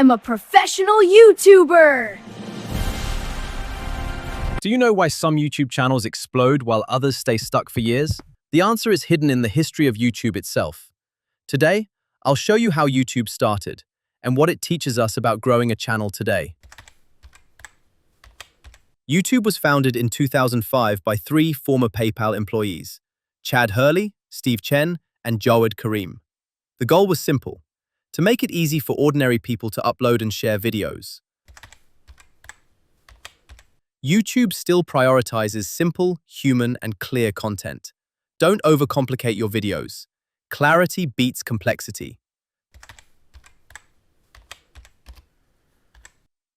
am a professional YouTuber! Do you know why some YouTube channels explode while others stay stuck for years? The answer is hidden in the history of YouTube itself. Today, I'll show you how YouTube started and what it teaches us about growing a channel today. YouTube was founded in 2005 by three former PayPal employees, Chad Hurley, Steve Chen, and Jawed Karim. The goal was simple: to make it easy for ordinary people to upload and share videos. YouTube still prioritizes simple, human, and clear content. Don't overcomplicate your videos. Clarity beats complexity.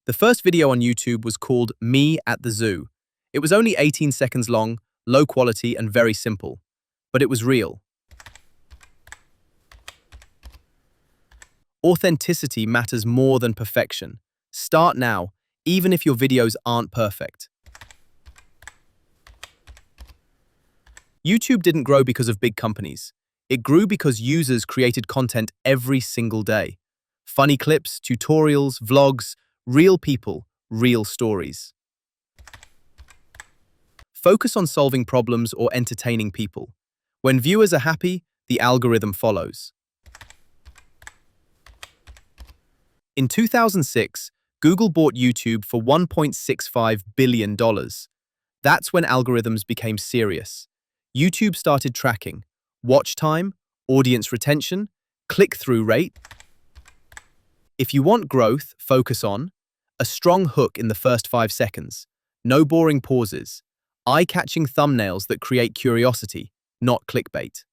The first video on YouTube was called Me at the Zoo. It was only 18 seconds long, low quality, and very simple. But it was real. Authenticity matters more than perfection. Start now, even if your videos aren't perfect. YouTube didn't grow because of big companies. It grew because users created content every single day. Funny clips, tutorials, vlogs, real people, real stories. Focus on solving problems or entertaining people. When viewers are happy, the algorithm follows. In 2006, Google bought YouTube for $1.65 billion. That's when algorithms became serious. YouTube started tracking watch time, audience retention, click-through rate. If you want growth, focus on a strong hook in the first 5 seconds, no boring pauses, eye-catching thumbnails that create curiosity, not clickbait.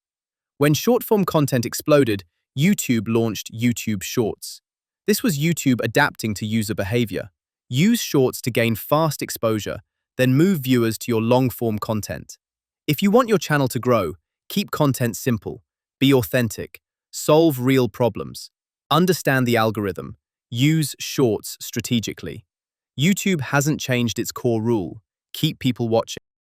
When short-form content exploded, YouTube launched YouTube Shorts. This was YouTube adapting to user behavior. Use Shorts to gain fast exposure, then move viewers to your long-form content. If you want your channel to grow, keep content simple, be authentic, solve real problems, understand the algorithm, use Shorts strategically. YouTube hasn't changed its core rule: keep people watching.